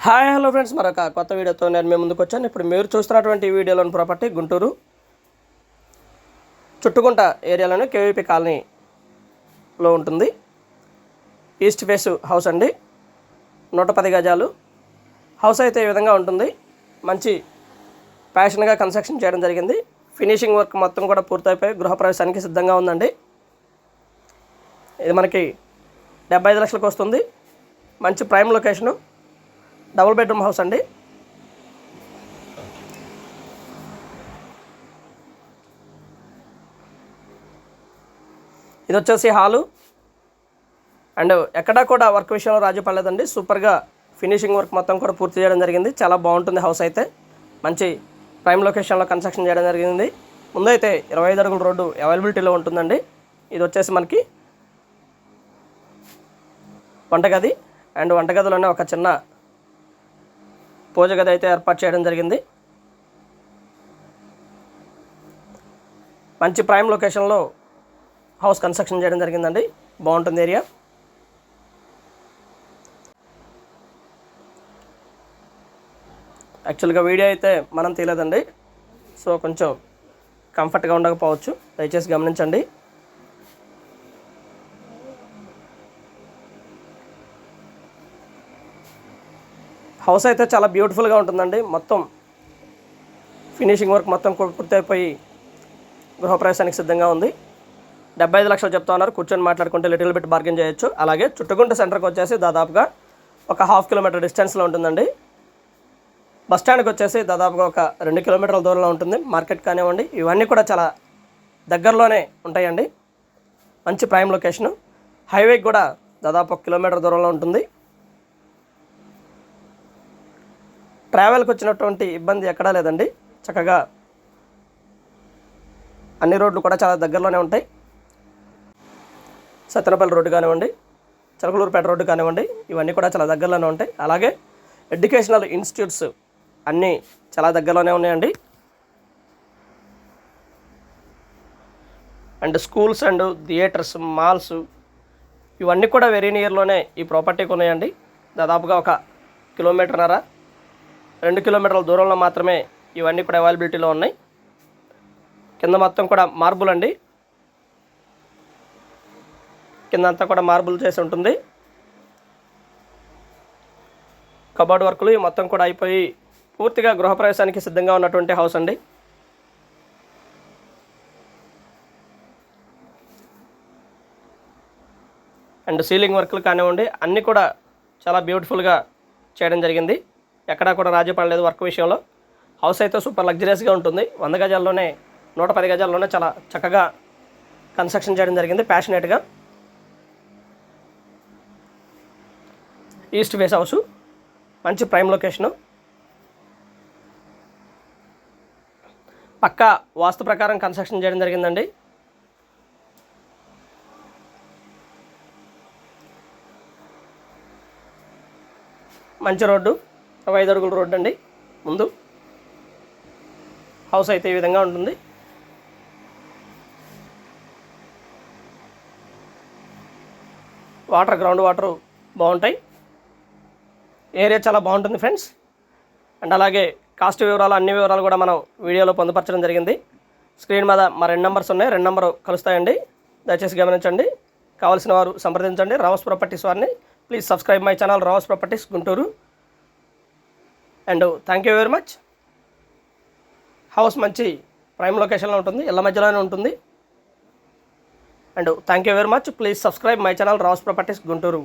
Hi hello friends, మరొక కొత్త వీడియోతో నేను మీ ముందుకు వచ్చాను. ఇప్పుడు మీరు చూస్తున్నటువంటి వీడియోలోని ప్రాపర్టీ గుంటూరు చుట్టుకుంట ఏరియాలోని కేవీపీ కాలనీలో ఉంటుంది. ఈస్ట్ ఫేస్ హౌస్ అండి, 110 గజాలు హౌస్ అయితే ఈ విధంగా ఉంటుంది. మంచి ప్యాషన్గా కన్స్ట్రక్షన్ చేయడం జరిగింది. ఫినిషింగ్ వర్క్ మొత్తం కూడా పూర్తయిపోయి గృహప్రవేశానికి సిద్ధంగా ఉందండి. ఇది మనకి 75 లక్షలకు వస్తుంది. మంచి prime location, double bedroom house అండి. ఇది వచ్చేసి హాలు. అండ్ ఎక్కడా కూడా వర్క్ విషయంలో రాజీ పడలేదండి. సూపర్గా ఫినిషింగ్ వర్క్ మొత్తం కూడా పూర్తి చేయడం జరిగింది. చాలా బాగుంటుంది హౌస్ అయితే. మంచి ప్రైమ్ లొకేషన్లో కన్స్ట్రక్షన్ చేయడం జరిగింది. ముందైతే 25 అడుగుల రోడ్డు అవైలబిలిటీలో ఉంటుందండి. ఇది వచ్చేసి మనకి వంటగది. అండ్ వంటగదిలోనే ఒక చిన్న పూజ గది అయితే ఏర్పాటు చేయడం జరిగింది. మంచి ప్రైమ్ లొకేషన్లో హౌస్ కన్స్ట్రక్షన్ చేయడం జరిగిందండి. బాగుంటుంది ఏరియా. యాక్చువల్గా వీడియో అయితే మనం తీయలేదండి, సో కొంచెం కంఫర్ట్గా ఉండకపోవచ్చు, దయచేసి గమనించండి. హౌస్ అయితే చాలా బ్యూటిఫుల్గా ఉంటుందండి. మొత్తం ఫినిషింగ్ వర్క్ మొత్తం పూర్తయిపోయి గృహప్రవేశానికి సిద్ధంగా ఉంది. 75 లక్షలు చెప్తా ఉన్నారు. కూర్చొని మాట్లాడుకుంటే లిటిల్ బిట్ బార్గెన్ చేయొచ్చు. అలాగే చుట్టుకుంట సెంటర్కి వచ్చేసి దాదాపుగా ఒక 1/2 కిలోమీటర్ డిస్టెన్స్లో ఉంటుందండి. బస్ స్టాండ్కి వచ్చేసి దాదాపుగా ఒక 2 కిలోమీటర్ల దూరంలో ఉంటుంది. మార్కెట్ కానివ్వండి, ఇవన్నీ కూడా చాలా దగ్గరలోనే ఉంటాయండి. మంచి ప్రైమ్ లొకేషను. హైవేకి కూడా దాదాపు 1 కిలోమీటర్ దూరంలో ఉంటుంది. ట్రావెల్కి వచ్చినటువంటి ఇబ్బంది ఎక్కడా లేదండి. చక్కగా అన్ని రోడ్లు కూడా చాలా దగ్గరలోనే ఉంటాయి. సత్తెనపల్లి రోడ్డు కానివ్వండి, చిలకలూరుపేట రోడ్డు కానివ్వండి, ఇవన్నీ కూడా చాలా దగ్గరలోనే ఉంటాయి. అలాగే ఎడ్యుకేషనల్ ఇన్స్టిట్యూట్స్ అన్నీ చాలా దగ్గరలోనే ఉన్నాయండి. And schools and theatres, malls ఇవన్నీ కూడా వెరీ నియర్లోనే ఈ ప్రాపర్టీకి ఉన్నాయండి. దాదాపుగా 1 కిలోమీటర్న్నర 2 కిలోమీటర్ల దూరంలో మాత్రమే ఇవన్నీ కూడా అవైలబిలిటీలో ఉన్నాయి. కింద మొత్తం కూడా మార్బుల్ అండి. కింద అంతా కూడా మార్బుల్ చేసి ఉంటుంది. కబోర్డ్ వర్కులు మొత్తం కూడా అయిపోయి పూర్తిగా గృహప్రవేశానికి సిద్ధంగా ఉన్నటువంటి హౌస్ అండి. అండ్ సీలింగ్ వర్కులు కానివ్వండి, అన్నీ కూడా చాలా బ్యూటిఫుల్గా చేయడం జరిగింది. ఎక్కడా కూడా రాజీ పడలేదు వర్క్ విషయంలో. హౌస్ అయితే సూపర్ లగ్జరియస్గా ఉంటుంది. 100 గజాల్లోనే 110 గజాల్లోనే చాలా చక్కగా కన్స్ట్రక్షన్ చేయడం జరిగింది ప్యాషనేట్గా. ఈస్ట్ ఫేస్ హౌసు, మంచి ప్రైమ్ లొకేషను. పక్కా వాస్తు ప్రకారం కన్స్ట్రక్షన్ చేయడం జరిగిందండి. మంచి రోడ్డు, 25 అడుగుల రోడ్డు అండి. ముందు హౌస్ అయితే ఈ విధంగా ఉంటుంది. గ్రౌండ్ వాటర్ బాగుంటాయి. ఏరియా చాలా బాగుంటుంది ఫ్రెండ్స్. అండ్ అలాగే కాస్ట్ వివరాలు, అన్ని వివరాలు కూడా మనం వీడియోలో పొందుపరచడం జరిగింది. స్క్రీన్ మీద మా 2 నెంబర్స్ ఉన్నాయి, 2 నెంబరు కలుస్తాయండి. దయచేసి గమనించండి. కావాల్సిన వారు సంప్రదించండి. రావస్ ప్రాపర్టీస్ వారిని. Please subscribe my channel Ravas properties Guntur. And thank you very much. House మంచి ప్రైమ్ లొకేషన్లో ఉంటుంది, ఇళ్ళ మధ్యలోనే ఉంటుంది. And thank you very much. Please subscribe my channel Ravas properties Guntur.